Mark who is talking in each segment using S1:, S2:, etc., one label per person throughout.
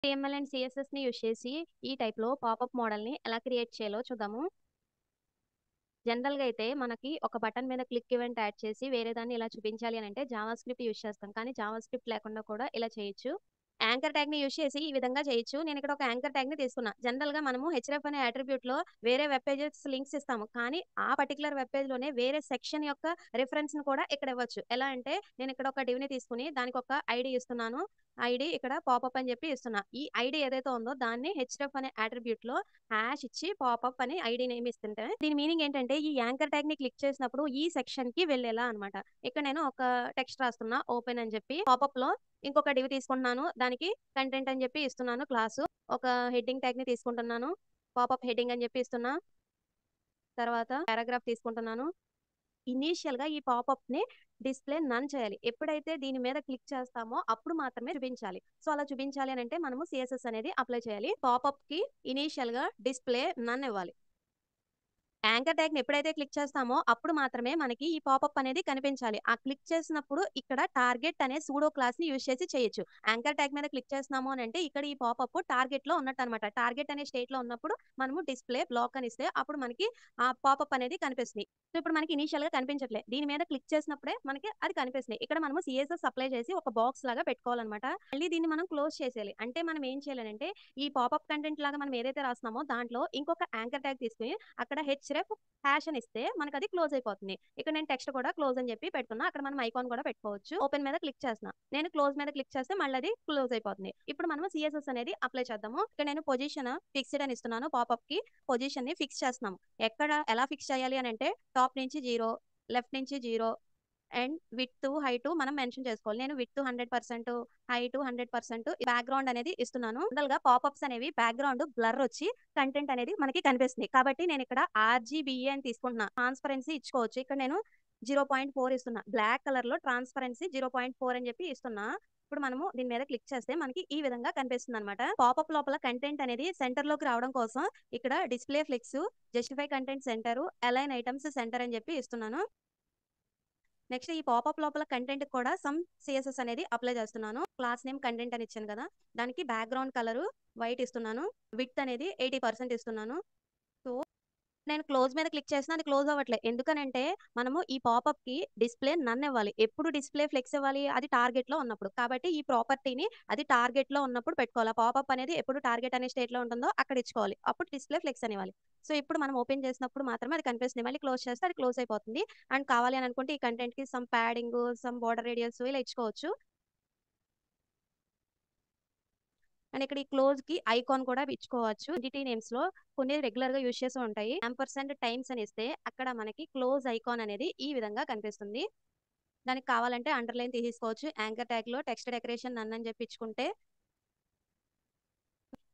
S1: HTML and CSS‌ని use చేసి ఈ టైప్‌లో పాపప్ మోడల్‌ని ఎలా క్రియేట్ చేయాలో చూద్దాము. జనరల్‌గా అయితే మనకి ఒక బటన్ మీద క్లిక్ ఈవెంట్ యాడ్ చేసి వేరే దాన్ని ఇలా చూపించాలి అనంటే జావాస్క్రిప్ట్ యూజ్ చేస్తాం. కానీ జావాస్క్రిప్ట్ లేకుండా కూడా ఇలా చేయొచ్చు. యాంకర్ ట్యాగ్‌ని యూజ్ చేసి ఈ విధంగా చేయొచ్చు. నేనిక్కడ ఒక యాంకర్ ట్యాగ్‌ని తీసుకున్నా. జనరల్‌గా మనము హెచ్‌రెఫ్ అనే అట్రిబ్యూట్‌లో వేరే వెబ్ పేజెస్ లింక్స్ ఇస్తాము. కానీ ఆ పర్టిక్యులర్ వెబ్ పేజ్‌లోనే వేరే సెక్షన్ యొక్క రిఫరెన్స్‌ని కూడా ఇక్కడ ఇవ్వచ్చు. ఎలా అంటే నేనిక్కడ ఒక డివ్‌ని తీసుకొని దానికొక ఐడీ ఇస్తున్నాను. ఐడీ ఇక్కడ పాపప్ అని చెప్పి ఇస్తున్నా. ఈ ఐడీ ఏదైతే ఉందో దాన్ని హెచ్‌రెఫ్ అనే అట్రిబ్యూట్‌లో హాష్ ఇచ్చి పాపప్ అని ఐడీ నేమ్ ఇస్తుంటే దీని మీనింగ్ ఏంటంటే ఈ యాంకర్ ట్యాగ్‌ని క్లిక్ చేసినప్పుడు ఈ సెక్షన్‌కి వెళ్ళేలా అన్నమాట. ఇక్కడ నేను ఒక టెక్స్ట్ రాస్తున్నా ఓపెన్ అని చెప్పి పాపప్‌లో ఇంకొక డివ్ తీసుకుంటున్నాను. దానికి కంటెంట్ అని చెప్పి ఇస్తున్నాను క్లాసు. ఒక హెడ్డింగ్ ట్యాగ్‌ని తీసుకుంటున్నాను. పాపప్ హెడ్డింగ్ అని చెప్పి ఇస్తున్నా. తర్వాత పారాగ్రాఫ్ తీసుకుంటున్నాను. ఇనీషియల్‌గా ఈ పాపప్‌ని డిస్‌ప్లే నన్ చేయాలి. ఎప్పుడైతే దీని మీద క్లిక్ చేస్తామో అప్పుడు మాత్రమే చూపించాలి. సో, అలా చూపించాలి అనంటే మనము సీఎస్ఎస్ అనేది అప్లై చేయాలి. పాపప్‌కి ఇనీషియల్‌గా డిస్‌ప్లే నన్ ఇవ్వాలి. యాంకర్ ట్యాగ్‌ని ఎప్పుడైతే క్లిక్ చేస్తామో అప్పుడు మాత్రమే మనకి ఈ పాపప్ అనేది కనిపించాలి. ఆ క్లిక్ చేసినప్పుడు ఇక్కడ టార్గెట్ అనే సూడో క్లాస్‌ని యూజ్ చేసి చేయొచ్చు. యాంకర్ ట్యాగ్ మీద క్లిక్ చేస్తున్నాము అనంటే ఇక్కడ ఈ పాపప్ టార్గెట్‌లో ఉన్నట్టనమాట. టార్గెట్ అనే స్టేట్‌లో ఉన్నప్పుడు మనము డిస్‌ప్లే బ్లాక్ అని ఇస్తే అప్పుడు మనకి ఆ పాపప్ అనేది కనిపిస్తుంది. సో, ఇప్పుడు మనకి ఇనీషియల్‌గా కనిపించట్లే. దీని మీద క్లిక్ చేసినప్పుడే మనకి అది కనిపిస్తుంది. ఇక్కడ మనము సీఎస్ఎస్ అప్లై చేసి ఒక బాక్స్ లాగా పెట్టుకోవాలనమాట. మళ్ళీ దీన్ని మనం క్లోజ్ చేసేయాలి. అంటే మనం ఏం చేయాలనంటే ఈ పాపప్ కంటెంట్ లాగా మనం ఏదైతే రాస్తున్నామో దాంట్లో ఇంకొక యాంకర్ ట్యాగ్ తీసుకొని అక్కడ హెచ్‌రెఫ్ హాష్ అని ఇస్తే మనకది క్లోజ్ అయిపోతుంది. ఇక్కడ నేను టెక్స్ట్ కూడా క్లోజ్ అని చెప్పి పెడుతున్నా. అక్కడ మనం ఐకాన్ కూడా పెట్టుకోవచ్చు. ఓపెన్ మీద క్లిక్ చేస్తున్నా. నేను క్లోజ్ మీద క్లిక్ చేస్తే మళ్ళీ అది క్లోజ్ అయిపోతుంది. ఇప్పుడు మనము సీఎస్ఎస్ అనేది అప్లై చేద్దాము. ఇక్కడ నేను పొజిషన్ ఫిక్స్డ్ అని ఇస్తున్నాను. పాపప్‌కి పొజిషన్‌ని ఫిక్స్ చేస్తున్నాము. ఎలా ఫిక్స్ చేయాలి అనంటే టాప్ నుంచి 0, లెఫ్ట్ నుంచి 0 అండ్ హైట్ మనం మెన్షన్ చేసుకోవాలి. నేను విడ్త్ 100%, హైట్ 100% బ్యాక్‌గ్రౌండ్ అనేది ఇస్తున్నాను. జనరల్‌గా పాపప్స్ అనేవి బ్యాక్‌గ్రౌండ్ బ్లర్ వచ్చి కంటెంట్ అనేది మనకి కనిపిస్తుంది. కాబట్టి నేనిక్కడ ఆర్‌జీబీఏ అని తీసుకుంటున్నా. ట్రాన్స్‌పరెన్సీ ఇచ్చుకోవచ్చు. ఇక్కడ నేను 0.4 ఇస్తున్నా. బ్లాక్ కలర్‌లో ట్రాన్స్‌పరెన్సీ 0.4 అని చెప్పి ఇస్తున్నా. ఇప్పుడు మనము దీని మీద క్లిక్ చేస్తే మనకి ఈ విధంగా కనిపిస్తుందన్నమాట. పాపప్ లోపల కంటెంట్ అనేది సెంటర్‌లోకి రావడం కోసం ఇక్కడ display flex, justify content center, align items center అని చెప్పి ఇస్తున్నాను. నెక్స్ట్ ఈ పాపప్ లోపల కంటెంట్ కూడా సమ్ సీఎస్ఎస్ అనేది అప్లై చేస్తున్నాను. క్లాస్ నేమ్ కంటెంట్ అని ఇచ్చాను కదా! దానికి బ్యాక్‌గ్రౌండ్ కలర్ వైట్ ఇస్తున్నాను. విడ్త్ అనేది 80% ఇస్తున్నాను. సో, నేను క్లోజ్ మీద క్లిక్ చేసినా అది క్లోజ్ అవ్వట్లే. ఎందుకనంటే మనము ఈ పాపప్‌కి డిస్‌ప్లే నన్ ఇవ్వాలి. ఎప్పుడు డిస్‌ప్లే ఫ్లెక్స్ ఇవ్వాలి? అది టార్గెట్‌లో ఉన్నప్పుడు. కాబట్టి ఈ ప్రాపర్టీని అది టార్గెట్‌లో ఉన్నప్పుడు పెట్టుకోవాలి. ఆ పాపప్ అనేది ఎప్పుడు టార్గెట్ అనే స్టేట్‌లో ఉంటుందో అక్కడ ఇచ్చుకోవాలి. అప్పుడు డిస్‌ప్లే ఫ్లెక్స్ అనివ్వాలి. సో, ఇప్పుడు మనం ఓపెన్ చేసినప్పుడు మాత్రమే అది కనిపిస్తుంది. మళ్ళీ క్లోజ్ చేస్తే అది క్లోజ్ అయిపోతుంది. అండ్ కావాలి అని అనుకుంటే ఈ కంటెంట్‌కి some padding, some border radius ఇలా ఇచ్చుకోవచ్చు. అండ్ ఇక్కడ ఈ క్లోజ్‌కి ఐకాన్ కూడా ఇచ్చుకోవచ్చు. ఎంటిటీ నేమ్స్‌లో కొన్ని రెగ్యులర్‌గా యూజ్ చేస్తూ ఉంటాయి. యాంపర్సండ్ టైమ్స్ అని ఇస్తే అక్కడ మనకి క్లోజ్ ఐకాన్ అనేది ఈ విధంగా కనిపిస్తుంది. దానికి కావాలంటే అండర్‌లైన్ తీసేసుకోవచ్చు. యాంకర్ ట్యాగ్‌లో టెక్స్ట్ డెకరేషన్ నన్ అని చెప్పి ఇచ్చుకుంటే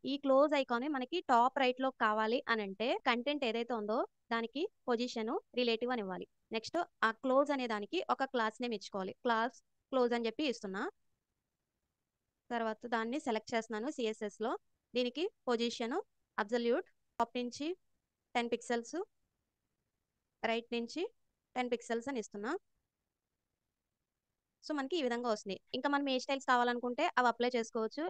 S1: ఈ క్లోజ్ ఐకాన్ మనకి టాప్ రైట్‌లో కావాలి అనంటే కంటెంట్ ఏదైతే ఉందో దానికి పొజిషన్ రిలేటివ్ అని ఇవ్వాలి. నెక్స్ట్ ఆ క్లోజ్ అనే దానికి ఒక క్లాస్ నేమ్ ఇచ్చుకోవాలి. క్లాస్ క్లోజ్ అని చెప్పి ఇస్తున్నా. తర్వాత దాన్ని సెలెక్ట్ చేస్తున్నాను సీఎస్ఎస్‌లో. దీనికి పొజిషన్ అబ్సల్యూట్ టాప్ నుంచి 10 పిక్సెల్స్, రైట్ నుంచి 10 పిక్సెల్స్ అని ఇస్తున్నా. సో, మనకి ఈ విధంగా వస్తుంది. ఇంకా మనం ఏ స్టైల్స్ కావాలనుకుంటే అవి అప్లై చేసుకోవచ్చు.